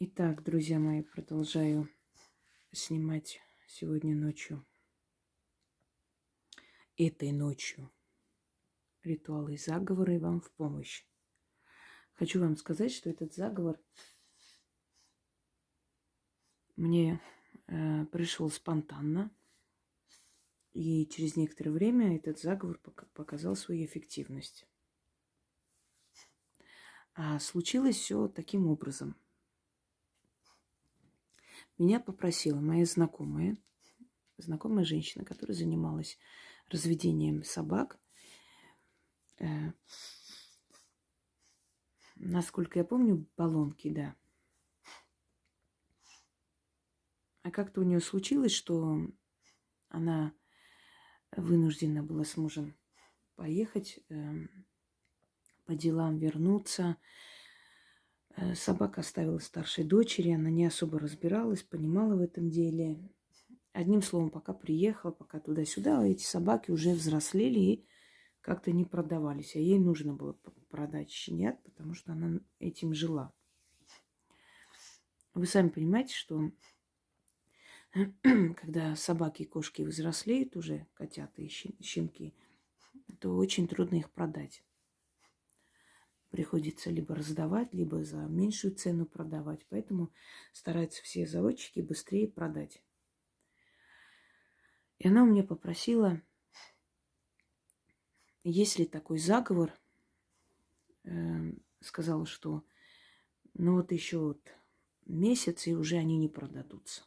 Итак, друзья мои, продолжаю снимать сегодня ночью, этой ночью, ритуалы и заговоры вам в помощь. Хочу вам сказать, что этот заговор мне пришел спонтанно, и через некоторое время этот заговор показал свою эффективность. А случилось все таким образом. Меня попросила моя знакомая женщина, которая занималась разведением собак. Насколько я помню, баллонки, да. А как-то у нее случилось, что она вынуждена была с мужем поехать по делам, вернуться. Собака оставила старшей дочери, она не особо разбиралась, понимала в этом деле. Одним словом, пока приехала, пока туда-сюда, эти собаки уже взрослели и как-то не продавались. А ей нужно было продать щенят, потому что она этим жила. Вы сами понимаете, что когда собаки и кошки взрослеют уже, котята и щенки, то очень трудно их продать. Приходится либо раздавать, либо за меньшую цену продавать. Поэтому стараются все заводчики быстрее продать. И она у меня попросила, есть ли такой заговор. Сказала, что ну вот еще вот месяц, и уже они не продадутся.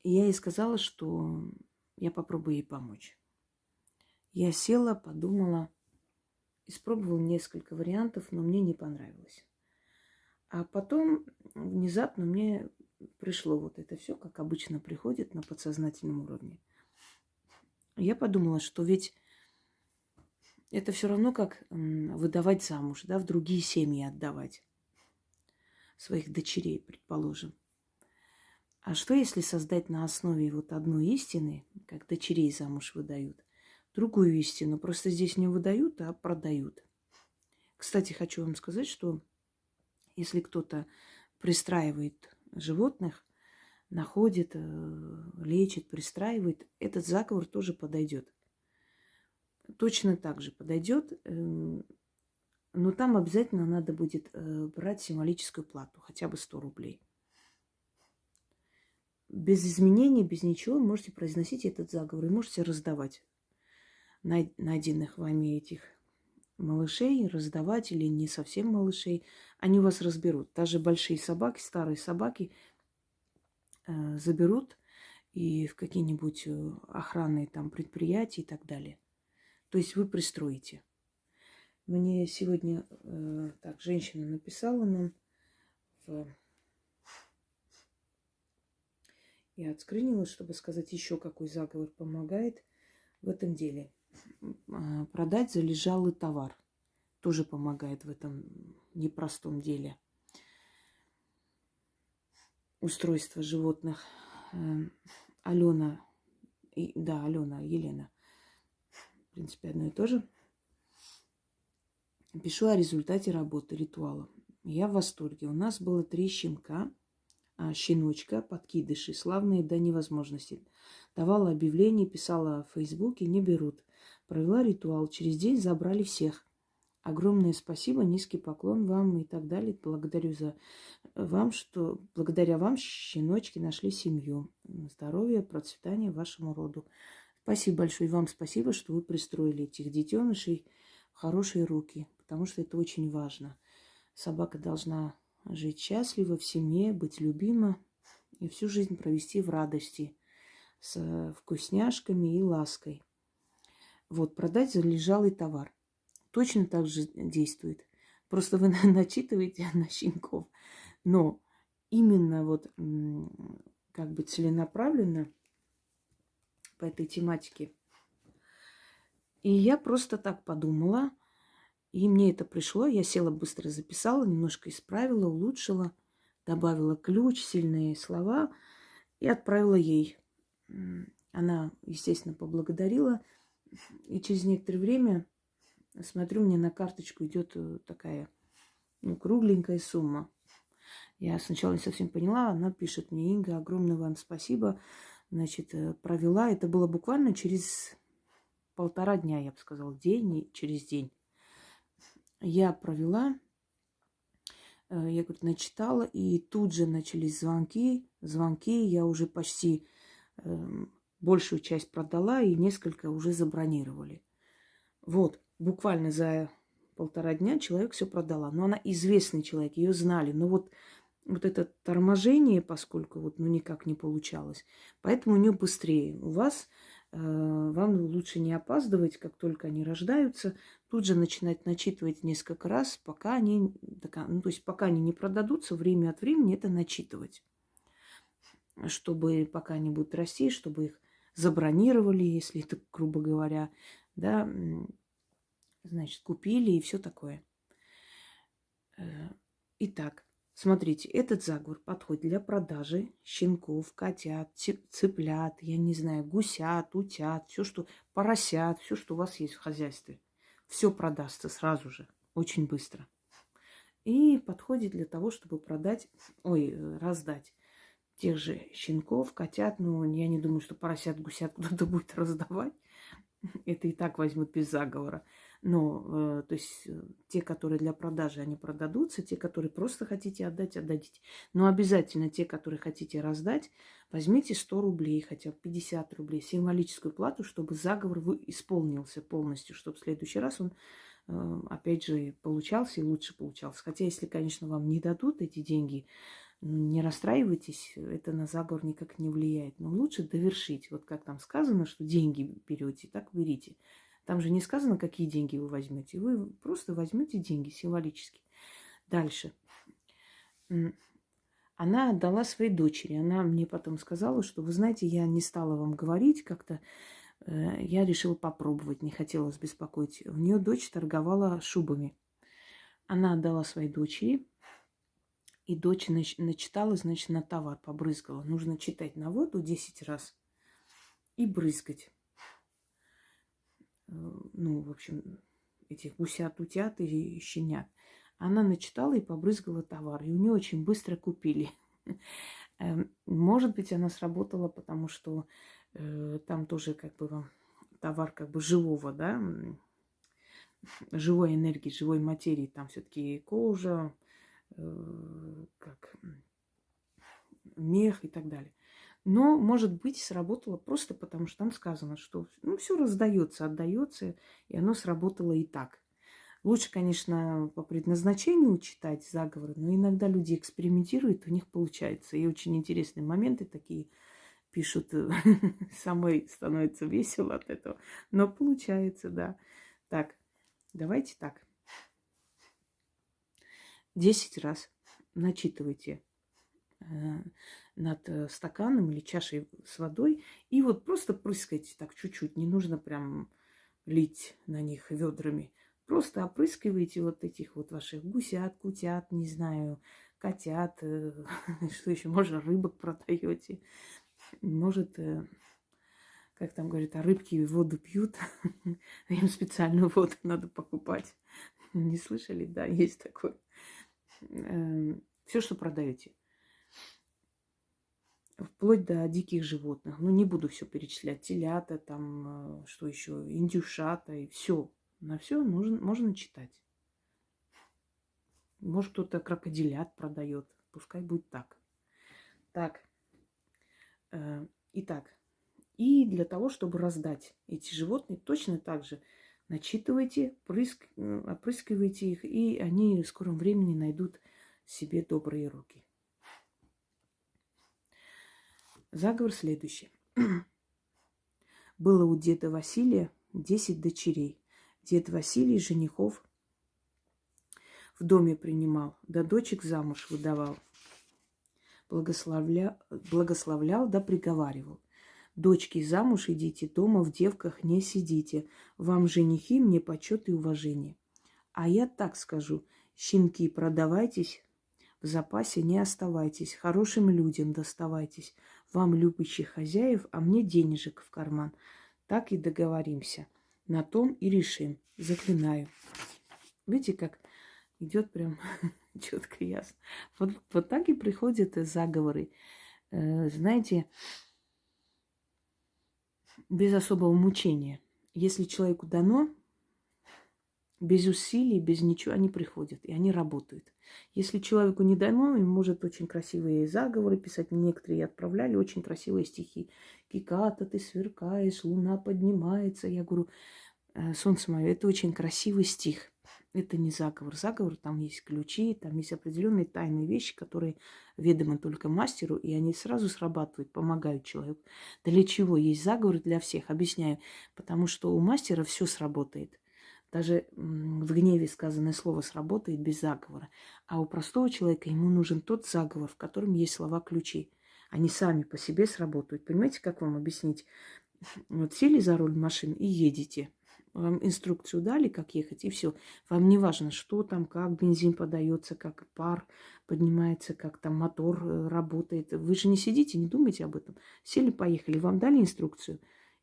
И я ей сказала, что я попробую ей помочь. Я села, подумала, испробовала несколько вариантов, но мне не понравилось. А потом внезапно мне пришло вот это все, как обычно приходит на подсознательном уровне. Я подумала, что ведь это все равно как выдавать замуж, да, в другие семьи отдавать своих дочерей, предположим. А что, если создать на основе вот одной истины, как дочерей замуж выдают, другую истину? Просто здесь не выдают, а продают. Кстати, хочу вам сказать, что если кто-то пристраивает животных, находит, лечит, пристраивает, этот заговор тоже подойдет. Точно так же подойдет, но там обязательно надо будет брать символическую плату, хотя бы 100 рублей. Без изменений, без ничего можете произносить этот заговор и можете раздавать найденных вами этих малышей, раздавать или не совсем малышей. Они вас разберут. Даже большие собаки, старые собаки заберут и в какие-нибудь охранные там предприятия и так далее. То есть вы пристроите. Мне сегодня так женщина написала нам Я отскринила, чтобы сказать еще, какой заговор помогает в этом деле. Продать залежалый товар тоже помогает в этом непростом деле. Устройство животных. Алена, Елена. В принципе, одно и то же. Пишу о результате работы ритуала. Я в восторге. У нас было 3 щеночка, подкидыши, славные до невозможности. Давала объявление, писала в Фейсбуке, не берут. Провела ритуал. Через день забрали всех. Огромное спасибо, низкий поклон вам и так далее. Благодарю вам, что благодаря вам щеночки нашли семью. Здоровья, процветания вашему роду. Спасибо большое. И вам спасибо, что вы пристроили этих детенышей в хорошие руки, потому что это очень важно. Собака должна жить счастливо в семье, быть любима и всю жизнь провести в радости с вкусняшками и лаской. Вот, продать залежалый товар. Точно так же действует. Просто вы начитываете на щенков. Но именно вот как бы целенаправленно по этой тематике. И я просто так подумала, и мне это пришло. Я села, быстро записала, немножко исправила, улучшила, добавила ключ, сильные слова и отправила ей. Она, естественно, поблагодарила. И через некоторое время, смотрю, мне на карточку идет такая Ну, кругленькая сумма. Я сначала не совсем поняла. Она пишет мне: Инга, огромное вам спасибо. Значит, провела. Это было буквально через 1,5 дня, я бы сказала, день и через день. Я провела, я, говорит, начитала, и тут же начались звонки. Я уже почти большую часть продала, и несколько уже забронировали. Вот, буквально за 1,5 дня человек все продала. Но она известный человек, ее знали. Но вот это торможение, поскольку вот, ну, никак не получалось, поэтому у нее быстрее. У вас вам лучше не опаздывать, как только они рождаются, тут же начинать начитывать несколько раз, пока они, ну, то есть пока они не продадутся, время от времени это начитывать, чтобы пока они будут расти, чтобы их забронировали, если это, грубо говоря, да, значит, купили и все такое. Итак, смотрите, этот заговор подходит для продажи щенков, котят, цыплят, я не знаю, гусят, утят, все, что поросят, все, что у вас есть в хозяйстве. Все продастся сразу же, очень быстро. И подходит для того, чтобы раздать тех же щенков, котят. Ну, я не думаю, что поросят, гусят кто-то будет раздавать. Это и так возьмут без заговора. Но, то есть, те, которые для продажи, они продадутся. Те, которые просто хотите отдать, отдадите. Но обязательно те, которые хотите раздать, возьмите 100 рублей, хотя бы 50 рублей, символическую плату, чтобы заговор исполнился полностью, чтобы в следующий раз он, опять же, получался и лучше получался. Хотя, если, конечно, вам не дадут эти деньги, не расстраивайтесь, это на заговор никак не влияет. Но лучше довершить. Вот как там сказано, что деньги берете, так берите. Там же не сказано, какие деньги вы возьмете. Вы просто возьмете деньги символически. Дальше. Она отдала своей дочери. Она мне потом сказала, что, вы знаете, я не стала вам говорить как-то. Я решила попробовать, не хотела вас беспокоить. У нее дочь торговала шубами. Она отдала своей дочери. И дочь начитала, значит, на товар побрызгала. Нужно читать на воду 10 раз и брызгать. Ну, в общем, этих гусят, утят и щенят. Она начитала и побрызгала товар. И у нее очень быстро купили. Может быть, она сработала, потому что там тоже как бы товар как бы живого, да, живой энергии, живой материи. Там все-таки кожа, как мех и так далее. Но, может быть, сработало просто потому, что там сказано, что ну, все раздается, отдается, и оно сработало и так. Лучше, конечно, по предназначению читать заговоры, но иногда люди экспериментируют, у них получается. И очень интересные моменты такие пишут, самой становится весело от этого. Но получается, да. Так, давайте так. 10 раз начитывайте над стаканом или чашей с водой. И вот просто прыскайте так чуть-чуть. Не нужно прям лить на них ведрами. Просто опрыскивайте вот этих вот ваших гусят, кутят, не знаю, котят. Что еще? Может, рыбок продаете. Может, как там говорят, рыбки воду пьют. Им специальную воду надо покупать. Не слышали? Да, есть такое. Все, что продаете. Вплоть до диких животных. Ну, не буду все перечислять. Телята, там, что еще, индюшата и все. На все можно читать. Может, кто-то крокодилят продает. Пускай будет так. Так. Итак. И для того, чтобы раздать эти животные, точно так же начитывайте, опрыскивайте их, и они в скором времени найдут себе добрые руки. Заговор следующий. Было у деда Василия 10 дочерей. Дед Василий женихов в доме принимал, да дочек замуж выдавал. Благословлял да приговаривал. Дочки, замуж идите, дома в девках не сидите. Вам женихи, мне почет и уважение. А я так скажу, щенки, продавайтесь, в запасе не оставайтесь, хорошим людям доставайтесь. Вам любящих хозяев, а мне денежек в карман. Так и договоримся. На том и решим. Заклинаю. Видите, как идет прям четко и ясно. Вот так и приходят заговоры. Знаете, без особого мучения. Если человеку дано, без усилий, без ничего, они приходят, и они работают. Если человеку не дано, он может очень красивые заговоры писать. Некоторые отправляли очень красивые стихи. «Киката, ты сверкаешь, луна поднимается». Я говорю, солнце мое, это очень красивый стих. Это не заговор. Заговор, там есть ключи, там есть определенные тайные вещи, которые ведомы только мастеру, и они сразу срабатывают, помогают человеку. Для чего есть заговор для всех? Объясняю. Потому что у мастера все сработает. Даже в гневе сказанное слово сработает без заговора. А у простого человека ему нужен тот заговор, в котором есть слова-ключи. Они сами по себе сработают. Понимаете, как вам объяснить? Вот сели за руль машины и едете. Вам инструкцию дали, как ехать, и все. Вам не важно, что там, как бензин подается, как пар поднимается, как там мотор работает. Вы же не сидите, не думайте об этом. Сели, поехали. Вам дали инструкцию,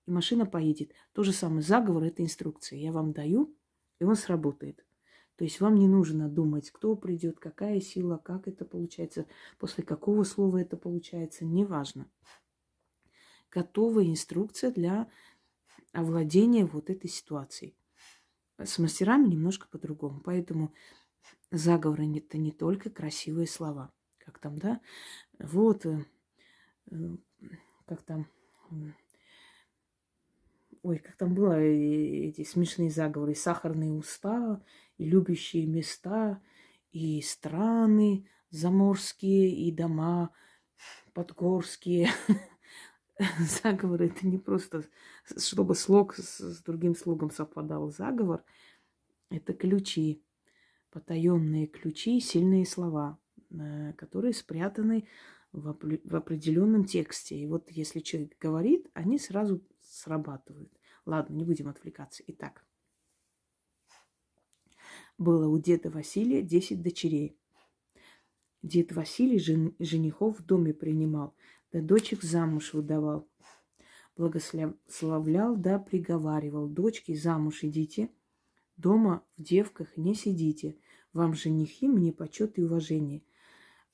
и машина поедет. То же самое. Заговор – это инструкция. Я вам даю, и он сработает. То есть вам не нужно думать, кто придет, какая сила, как это получается, после какого слова это получается. Неважно. Готовая инструкция для овладения вот этой ситуацией. С мастерами немножко по-другому. Поэтому заговоры – это не только красивые слова. Как там, да? Вот, как там, ой, как там было, эти смешные заговоры. Сахарные уста, и любящие места, и страны заморские, и дома подгорские. Заговор – это не просто, чтобы слог с другим слогом совпадал. Заговор – это ключи, потаенные ключи, сильные слова, которые спрятаны в определенном тексте. И вот если человек говорит, они сразу срабатывают. Ладно, не будем отвлекаться. Итак, было у деда Василия 10 дочерей. Дед Василий женихов в доме принимал, да дочек замуж выдавал. Благословлял, да приговаривал: дочки, замуж идите, дома в девках не сидите. Вам женихи, мне почет и уважение.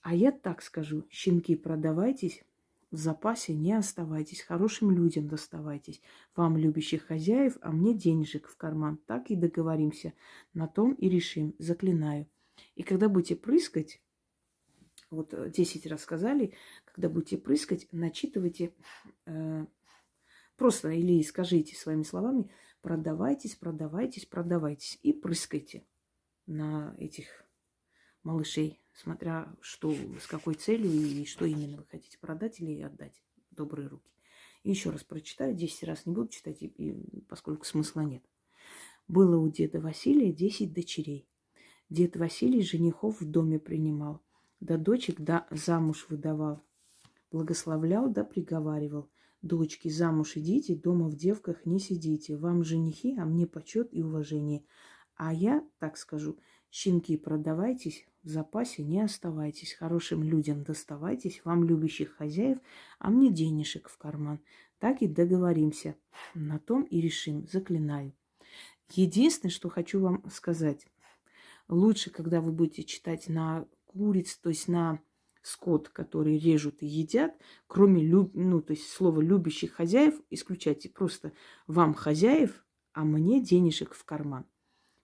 А я так скажу: щенки, продавайтесь, в запасе не оставайтесь, хорошим людям доставайтесь. Вам любящих хозяев, а мне денежек в карман. Так и договоримся, на том и решим, заклинаю. И когда будете прыскать, вот 10 раз сказали, когда будете прыскать, начитывайте просто или скажите своими словами: продавайтесь, продавайтесь, продавайтесь. И прыскайте на этих малышей, смотря что, с какой целью и что именно вы хотите продать или отдать в добрые руки. И еще раз прочитаю, 10 раз не буду читать, поскольку смысла нет. Было у деда Василия 10 дочерей. Дед Василий женихов в доме принимал, да дочек да замуж выдавал. Благословлял да приговаривал: дочки, замуж идите, дома в девках не сидите. Вам женихи, а мне почет и уважение. А я так скажу: щенки, продавайтесь, в запасе не оставайтесь, хорошим людям доставайтесь, вам любящих хозяев, а мне денежек в карман. Так и договоримся, на том и решим, заклинаю. Единственное, что хочу вам сказать, лучше, когда вы будете читать на куриц, то есть на скот, который режут и едят, кроме то есть слова любящих хозяев, исключайте просто вам хозяев, а мне денежек в карман.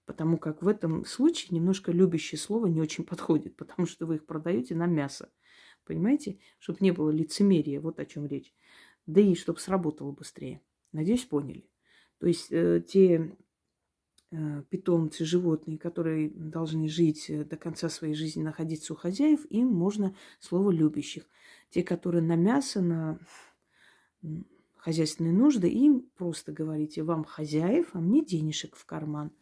Потому как в этом случае немножко любящее слово не очень подходит, потому что вы их продаете на мясо. Понимаете? Чтобы не было лицемерия, вот о чем речь. Да и чтобы сработало быстрее. Надеюсь, поняли. То есть те питомцы, животные, которые должны жить до конца своей жизни, находиться у хозяев, им можно слово любящих. Те, которые на мясо, на хозяйственные нужды, им просто говорите: вам хозяев, а мне денежек в карман.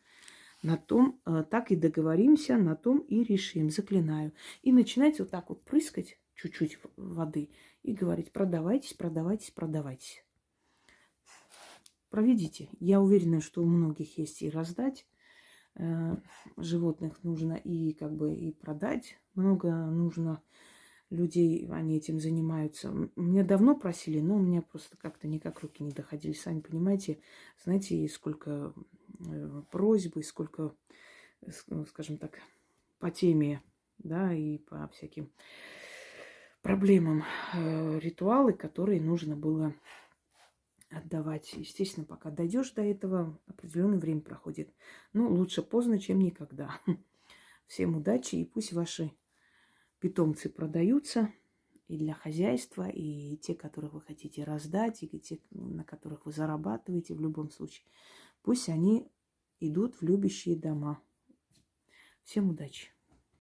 На том так и договоримся, на том и решим, заклинаю. И начинайте вот так вот прыскать чуть-чуть воды и говорить: продавайтесь, продавайтесь, продавайтесь. Проведите. Я уверена, что у многих есть и раздать. Животных нужно и как бы и продать. Много нужно людей, они этим занимаются. Меня давно просили, но у меня просто как-то никак руки не доходили. Сами понимаете, знаете, сколько просьб, сколько, скажем так, по теме, да, и по всяким проблемам ритуалы, которые нужно было отдавать. Естественно, пока дойдешь до этого, определенное время проходит. Ну, лучше поздно, чем никогда. Всем удачи, и пусть ваши питомцы продаются и для хозяйства, и те, которых вы хотите раздать, и те, на которых вы зарабатываете в любом случае. Пусть они идут в любящие дома. Всем удачи!